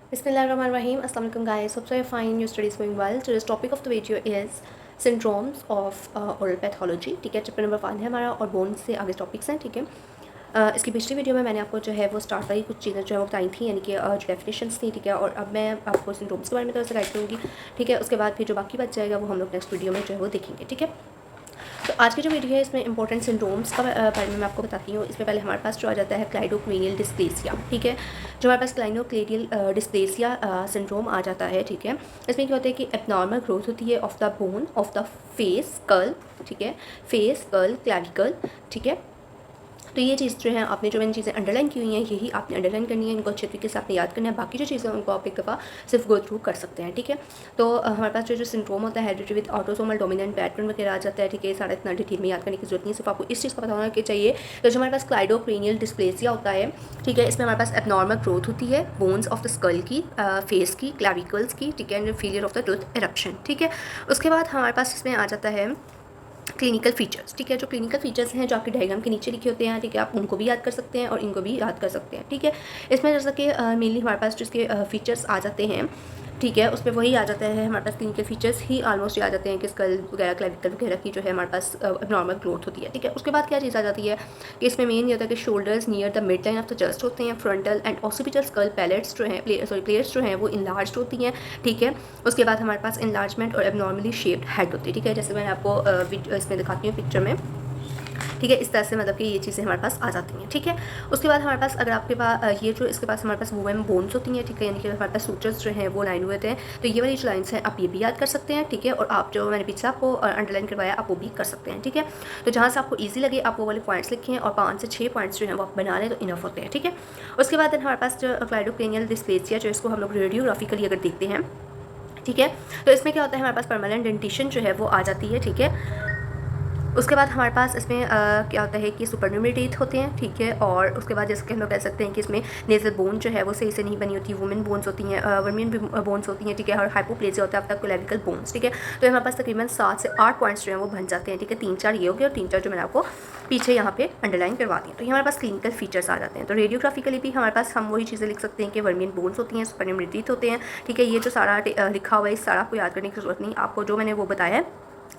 Bismillahirrahmanirrahim. Assalamu alaikum guys. Hope so you're fine. Your study is going well. Today's topic of the video is syndromes of oral pathology. ठीक है, chapter number 1 है हमारा और bones से आगे topics हैं. ठीक है, इसकी पिछली वीडियो में मैंने आपको जो है वो स्टार्ट वाली कुछ चीज़ें जो है वो बताई थी, यानी कि जो डेफिनेशंस थी. ठीक है, और अब मैं आपको सिंड्रोम्स के बारे में थोड़ा सा गाइड करूँगी. ठीक है, उसके बाद फिर जो बाकी बच जाएगा वो हम लोग नेक्स्ट वीडियो में जो है वो देखेंगे. ठीक है, तो आज की जो वीडियो है इसमें इंपॉर्टेंट सिंड्रोम्स का बारे में मैं आपको बताती हूँ. इसमें पहले हमारे पास जो आ जाता है क्लाइडोक्रेनियल डिस्प्लेसिया. ठीक है, जो हमारे पास क्लाइडोक्रेनियल डिस्प्लेसिया सिंड्रोम आ जाता है. ठीक है, इसमें क्या होता है कि एबनॉर्मल ग्रोथ होती है of the bone of the face skull. ठीक है, फेस स्कल क्लैविकल. ठीक है, तो ये चीज़ जो है आपने जो मैंने चीज़ें अंडरलाइन की हुई हैं यही आपने अंडरलाइन करनी है, इनको अच्छे तरीके से आपने याद करना है. बाकी जो चीज़ें उनको आप एक दफ़ा सिर्फ गो थ्रू कर सकते हैं. ठीक है, तो हमारे पास जो सिंड्रोम होता है hereditary with autosomal dominant pattern वगैरह आ जाता है. ठीक है, सारा इतना डिटेल में याद करने की जरूरत नहीं है, सिर्फ आपको इस चीज़ का पता होना कि चाहिए. तो जो हमारे पास क्लाइडोक्रेनियल डिस्प्लेसिया होता है, ठीक है, इसमें हमारे पास एबनॉर्मल ग्रोथ होती है बोन्स ऑफ द स्कल की, फेस की, क्लैविकल्स की. ठीक है, and failure of the tooth eruption. ठीक है, उसके बाद हमारे पास इसमें आ जाता है क्लिनिकल फीचर्स. ठीक है, जो क्लिनिकल फीचर्स हैं जो आपके डायग्राम के नीचे लिखे होते हैं. ठीक है, आप उनको भी याद कर सकते हैं और इनको भी याद कर सकते हैं. ठीक है, इसमें जैसा कि मेनली हमारे पास जिसके फीचर्स आ जाते हैं. ठीक है, उसमें वही आ जाता है हमारे पास क्लिनिकल फीचर्स ही ऑलमोस्ट आ जाते हैं कि स्कल वगैरह क्लैविकल वगैरह की जो है हमारे पास नॉर्मल ग्रोथ होती है. ठीक है, उसके बाद क्या चीज़ आ जाती है कि इसमें मेन ये होता है कि shoulders near the mid line of the chest होते हैं. Frontal and occipital skull palates जो हैं प्लेट्स जो हैं वो इनलार्ज होती हैं. ठीक है, उसके बाद हमारे पास इनलार्जमेंट और एबनॉर्मली शेप्ड हेड होती है. ठीक है, जैसे मैंने आपको इसमें दिखाती हूँ पिक्चर में. ठीक है, इस तरह से मतलब कि ये चीज़ें हमारे पास आ जाती हैं. ठीक है, उसके बाद हमारे पास अगर आपके पास ये जो इसके पास हमारे पास वूमेन बोन्स होती हैं. ठीक है, यानी कि हमारे पास सूचर्स जो हैं वो लाइन हुए थे. तो ये वाली जो लाइन्स हैं आप ये भी याद कर सकते हैं. ठीक है, और आप जो मैंने पीछे आपको अंडरलाइन करवाया आप वो भी कर सकते हैं. ठीक है, तो जहाँ से आपको ईजी लगे आप वो वाले पॉइंट्स लिखें और 5 से 6 पॉइंट्स जो हैं वो आप बना लें तो इनफ होते हैं. ठीक है, उसके बाद हमारे पास जो क्लाइडोक्रेनियल डिस्प्लेसिया जो इसको हम लोग रेडियोग्राफिकली अगर देखते हैं. ठीक है, तो इसमें क्या होता है हमारे पास परमानेंट डेंटिशन जो है वो आ जाती है. ठीक है, उसके बाद हमारे पास इसमें क्या होता है कि सुपरन्यूमरी टीथ होते हैं. ठीक है, और उसके बाद जैसे कि हम लोग कह सकते हैं कि इसमें नेजल बोन जो है वो सही से नहीं बनी होती. वुमेन बोन्स होती हैं, वुमेन बोन्स होती हैं. ठीक है, और हाइपोप्लेसिया होता है आपका क्लैविकल बोन्स. ठीक है, तो हमारे पास तकरीबन 7 से 8 पॉइंट्स जो हैं वो बन जाते हैं. ठीक है, 3-4 ये हो गए और 3-4 जो मैंने आपको पीछे यहाँ पे अंडरलाइन करवा दी. तो ये हमारे पास क्लिनिकल फीचर्स आ जाते हैं. तो रेडियोग्राफिकली भी हमारे पास हम वही चीज़ें लिख सकते हैं कि वर्मियन बोन्स होती हैं, सुपरन्यूमरी टीथ होते हैं. ठीक है, ये जो सारा लिखा हुआ है इस सारा आपको याद करने की जरूरत नहीं. आपको जो मैंने वो बताया है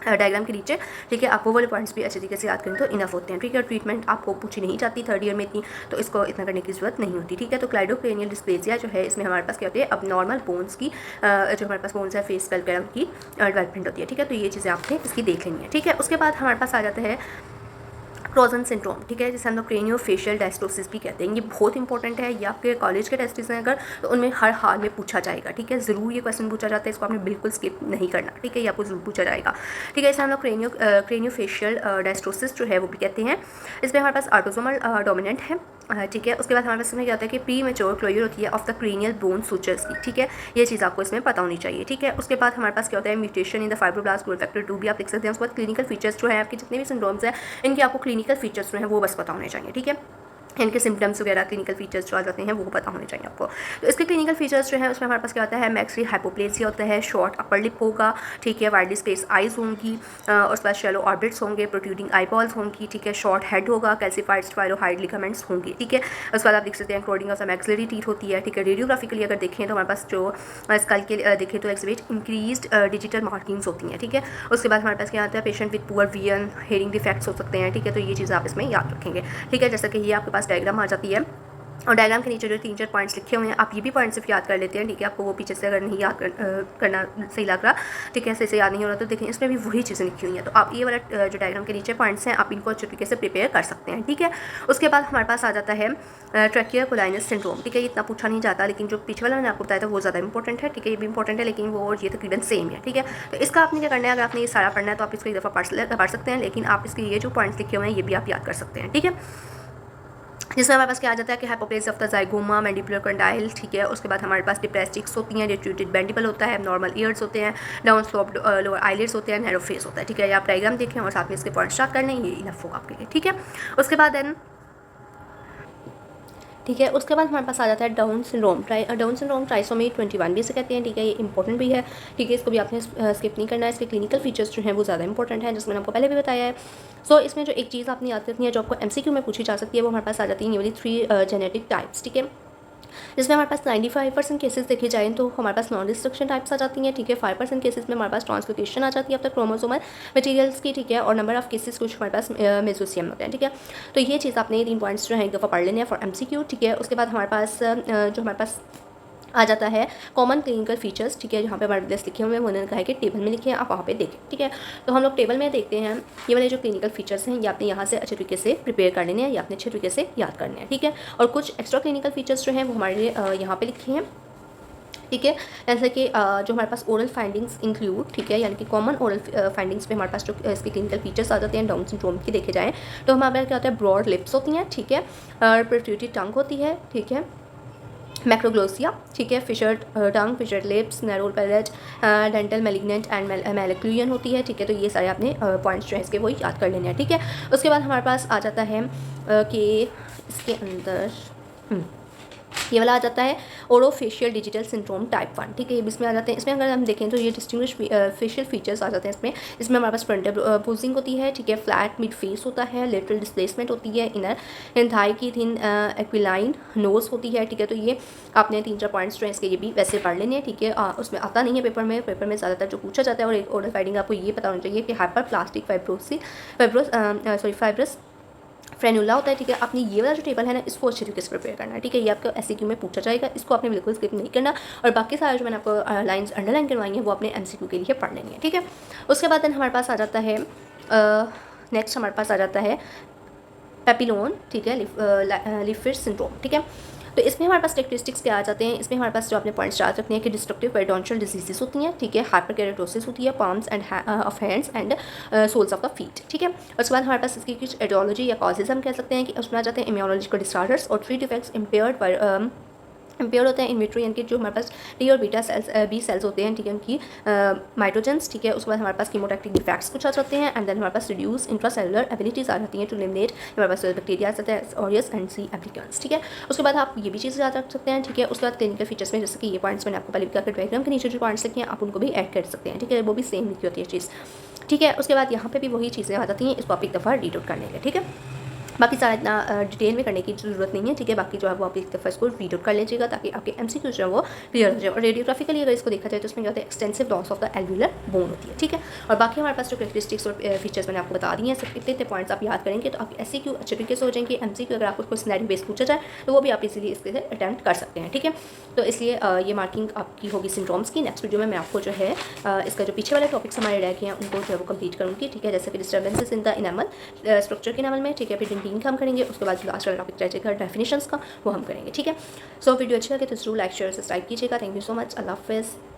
डायग्राम के नीचे. ठीक है, आप वो वाले पॉइंट्स भी अच्छे तरीके से याद करें तो इनफ होते हैं. ठीक है, ट्रीटमेंट आपको पूछी नहीं जाती 3rd ईयर में इतनी, तो इसको इतना करने की जरूरत नहीं होती. ठीक है, तो क्लाइडोक्रेनियल डिस्प्लेसिया जो है इसमें हमारे पास क्या होती है अब नॉर्मल बोन्स की जो हमारे पास बोन्स है फेस स्कल वगैरह की डेवलपमेंट होती है. ठीक है, तो ये चीज़ें आपने इसकी देख लेनी है. ठीक है, उसके बाद हमारे पास आ जाता है क्रोजन सिंड्रोम. ठीक है, जिसे हम लोग क्रेनियोफेशियल डायस्टोसिस भी कहते हैं. ये बहुत इंपॉर्टेंट है, ये आपके कॉलेज के टेस्ट हैं अगर तो उनमें हर हाल में पूछा जाएगा. ठीक है, ज़रूर ये क्वेश्चन पूछा जाता है, इसको आपने बिल्कुल स्किप नहीं करना. ठीक है, ये आपको ज़रूर पूछा जाएगा. ठीक है, इसे हम लोग क्रेनियोफेशियल डायस्टोसिस जो है वो भी कहते हैं. इसमें हमारे पास ऑटोसोमल डोमिनेंट है. ठीक है, उसके बाद हमारे पास इसमें क्या होता है कि प्री मेच्योर क्लोजर होती है of the cranial bone sutures की. ठीक है, ये चीज़ आपको इसमें पता होनी चाहिए. ठीक है, उसके बाद हमारे पास क्या होता है mutation in the fibroblast growth factor 2 भी आप लिख सकते हैं. उसके बाद क्लिनिकल फीचर्स जो है आपके जितने भी सिंड्रोम्स हैं इनके आपको क्लिनिकल फीचर्स जो है वो बस पता होने चाहिए. ठीक है, इनके सिम्टम्स वगैरह क्लिनिकल फीचर्स जो आ जाते हैं वो पता होने चाहिए आपको. तो इसके क्लिनिकल फीचर्स जो है उसमें हमारे पास क्या होता है मैक्सिल हाइपोप्लेसिया होता है, शॉर्ट अपर लिप होगा. ठीक है, वाइडली स्पेस आइज होंगी और उसके बाद शैलो ऑर्बिट्स होंगे, प्रोट्रूडिंग आईबॉल्स होंगी. ठीक है, शॉर्ट हेड होगा, कैल्सिफाइड स्पाइरोहाइड लिगामेंट्स होंगे. ठीक है, उसके बाद आप देख सकते हैं क्रोडिंग ऑफ द मैक्सिलरी टीथ होती है. ठीक है, रेडियोग्राफिकली अगर देखें तो हमारे पास जो स्कल के देखें तो एक्सहिबिट इंक्रीज्ड डिजिटल मार्किंग्स होती हैं. ठीक है, उसके बाद हमारे पास क्या आता है patient with poor vision, hearing defects हो सकते हैं. ठीक है, तो ये चीज़ आप इसमें याद रखेंगे. ठीक है, जैसा कि ये आपके पास डायग्राम आ जाती है और डायग्राम के नीचे जो 3-4 पॉइंट्स लिखे हुए हैं आप ये भी पॉइंट्स सिर्फ याद कर लेते हैं. ठीक है, आपको वो पीछे से अगर नहीं याद करना सही लग रहा. ठीक है, सही से याद नहीं हो रहा तो देखें इसमें भी वही चीज़ें लिखी हुई हैं. तो आप ये वाला जो डायग्राम के नीचे पॉइंट्स हैं आप इनको अच्छे तरीके से प्रिपेयर कर सकते हैं. ठीक है, उसके बाद हमारे पास आ जाता है ट्रैकियोकोलाइनस सिंड्रोम. ठीक है, ये इतना पूछा नहीं जाता लेकिन जो पीछे वाला मैंने आपको बताया था वो ज़्यादा इंपॉर्टेंट है. ठीक है, ये भी इंपॉर्टेंट है लेकिन वो और ये तकरीबन सेम है. ठीक है, तो इसका आपने क्या करना है अगर आपने ये सारा पढ़ना है तो आप इसको एक दफ़ा पढ़ सकते हैं, लेकिन आप इसके ये जो पॉइंट्स लिखे हुए हैं ये भी आप याद कर सकते हैं. ठीक है, जिसमें हमारे पास क्या आ जाता है कि hypoplasia of the zygoma, mandibular condyle. ठीक है, उसके बाद हमारे पास डिप्रेस्ड चिक्स होती हैं, डिट्यूटेड बैंडिबल होता है, नॉर्मल ईयर्स होते हैं, डाउन स्लोप्ड लोअर आईलिड्स होते हैं, नैरो फेस होता है. ठीक है, आप डायग्राम देखें और साथ में इसके पॉइंट्स याद करने ये इनफ होगा आपके लिए. ठीक है, उसके बाद देन ठीक है, उसके बाद हमारे पास आ जाता है down syndrome. Down syndrome trisomy 21 भी इसे कहते हैं. ठीक है, ये इंपॉर्टेंट भी है. ठीक है, इसको भी आपने स्किप नहीं करना है. इसके क्लिनिकल फीचर्स जो हैं वो ज़्यादा इंपॉर्टेंट हैं जिसमें मैंने आपको पहले भी बताया है. सो इसमें जो एक चीज़ आपने याद रखनी है जो आपको MCQ में पूछी जा सकती है वो हमारे पास आ जाती है ये वाली 3 जेनेटिक टाइप्स. ठीक है, जिसमें हमारे पास 95% केसेस देखे जाएँ तो हमारे पास नॉन डिस्ट्रक्शन टाइप्स आ जाती हैं, ठीक है। 5% केसेस में हमारे पास ट्रांसलोकेशन आ जाती है अब तक क्रोमोसोमल मटेरियल्स की, ठीक है। और नंबर ऑफ केसेस कुछ हमारे पास मेसोसियम होते हैं, ठीक है। तो ये चीज़ आपने 3 पॉइंट्स जो हैं एक दफ़ा पढ़ लेने हैं फॉर MCQ, ठीक है। उसके बाद हमारे पास जो हमारे पास आ जाता है कॉमन क्लिनिकल फीचर्स, ठीक है। जहाँ पे हमारे पास लिखे हुए हैं उन्होंने कहा है कि टेबल में लिखे हैं, आप वहाँ पे देखें, ठीक है। तो हम लोग टेबल में देखते हैं ये वाले जो क्लिनिकल फीचर्स हैं ये आपने यहाँ से अच्छे तरीके से प्रिपेयर कर लेने हैं, या आपने अच्छे तरीके से याद करने हैं, ठीक है। और कुछ एक्स्ट्रा क्लिनिकल फीचर्स जो हैं वो हमारे लिए यहाँ पे लिखे हैं, ठीक है। जैसे कि जो हमारे पास ओरल फाइंडिंग्स इंक्लूड, ठीक है, यानी कि कॉमन ओरल फाइंडिंग्स पे हमारे पास जो इसके क्लिनिकल फीचर्स आ जाते हैं डाउन सिंड्रोम की देखे जाएँ तो हमारे क्या होता है, ब्रॉड लिप्स होती हैं, ठीक है, और प्रोट्रूडेड टंग होती है, ठीक है, मैक्रोग्लोसिया, ठीक है, fissured tongue, fissured lips, narrow palate, dental malignant and malocclusion होती है, ठीक है। तो ये सारे आपने पॉइंट्स जो है इसके वो याद कर लेने हैं, ठीक है। उसके बाद हमारे पास आ जाता है कि इसके अंदर ये वाला आ जाता है ओरोफेशियल डिजिटल सिंड्रोम टाइप 1, ठीक है। ये इसमें आ जाते हैं, इसमें अगर हम देखें तो ये डिस्टिंग्विश फेशियल फीचर्स आ जाते हैं इसमें हमारे पास फ्रंटल पोजिंग होती है, ठीक है, फ्लैट मिड फेस होता है, लेटरल डिस्प्लेसमेंट होती है, इनर थाई की थिन एक्विलाइन नोज होती है, ठीक है। तो ये आपने 3-4 पॉइंट्स जो है इसके ये भी वैसे पढ़ लेने हैं, ठीक है। उसमें आता नहीं है पेपर में ज़्यादातर जो पूछा जाता है। और एक ओरल फाइंडिंग आपको ये पता होना चाहिए कि हाइपर प्लास्टिक फाइब्रस फ्रेनुला होता है, ठीक है। आपने ये वाला जो टेबल है ना इसको अच्छे तरीके से प्रिपेयर करना है, ठीक है। ये आपको SCQ में पूछा जाएगा, इसको आपने बिल्कुल स्किप नहीं करना। और बाकी सारे जो मैंने आपको लाइंस अंडरलाइन करवाई हैं वो आपने MCQ के लिए पढ़ लेनी है, ठीक है। उसके बाद हमारे पास आ जाता है नेक्स्ट हमारे पास आ जाता है पेपिलोन, ठीक है, लिफिर सिंड्रोम, ठीक है। तो इसमें हमारे पास कैरेक्टरिस्टिक्स क्या आ जाते हैं, इसमें हमारे पास जो आपने पॉइंट्स याद रखने हैं कि डिस्ट्रक्टिव पेरिडोन्शियल डिजीजेस होती हैं, ठीक है, हाइपरकेरेटोसिस होती है, palms and of hands and soles of the feet, ठीक है। उसके बाद हमारे पास इसकी कुछ एडियोलॉजी या कॉजेज हम कह सकते हैं कि उसमें आ जाते हैं इम्यूनोलॉजिकल डिसऑर्डर्स और 3 डिफेक्ट्स इम्पेयर होते हैं इन विट्रो, यानी कि जो हमारे पास टी और बीटा सेल्स बी सेल्स होते हैं, ठीक है, उनकी माइटोजेंस, ठीक है। उसके बाद हमारे पास कीमोटैक्टिक डिफेक्ट्स कुछ आ जाते हैं एंड देन हमारे पास रिड्यूस इंट्रासेलुलर एबिलिटीज़ आ जाती हैं टू एलिमिनेट हमारे पास bacteria aureus and C applicants, ठीक है। उसके बाद आप ये भी चीज़ याद रख सकते हैं, ठीक है। उसके बाद क्लिनिकल फीचर्स में जैसे कि ये पॉइंट्स मैंने आपको पहले भी डायग्राम के नीचे जो पॉइंट्स लिखे हैं आप उनको भी ऐड कर सकते हैं, ठीक है, वो भी सेम लिखी होती है चीज़, ठीक है। उसके बाद यहाँ पे भी वही चीज़ें आ जाती हैं, इसको आप एक दफ़ा रीड आउट कर लेंगे, ठीक है। बाकी सारा इतना डिटेल में करने की ज़रूरत नहीं है, ठीक है। बाकी जो है वो आप एक दफ़ा इसको रीड आउट कर लीजिएगा ताकि आपके MCQ जो है वो क्लियर हो जाए। और रेडियोग्राफिकली अगर इसको देखा जाए तो उसमें क्या होता है, extensive loss of the alveolar bone होती है, ठीक है। और बाकी हमारे पास जो कैरेक्टरिस्टिक्स और फीचर्स मैंने आपको बता दी हैं, सब इतने पॉइंट्स आप याद करेंगे तो आपके SCQ अच्छे तरीके से हो जाएंगे। MCQ अगर आपको कोई सिनेरियो बेस पूछा जाए तो वो भी आप इसीलिए इसके से अटैम्प्ट कर सकते हैं, ठीक है। तो इसलिए ये मार्किंग आपकी होगी सिंड्रोम्स की। नेक्स्ट वीडियो में मैं आपको जो है इसका जो पीछे वाले टॉपिक्स हमारे रह गए हैं उनको जो है वो कंप्लीट करूँगी, ठीक है। जैसे कि disturbances in the enamel structure के इनेमल में, ठीक है, फिर डेंटिन का हम करेंगे। उसके बाद लास्ट वाला टॉपिक रह जाएगा डेफिनेशंस का, वो हम करेंगे, ठीक है। सो वीडियो अच्छी लगे तो जरूर लाइक शेयर सब्सक्राइब कीजिएगा। थैंक यू सो मच, अल्लाह हाफिज़।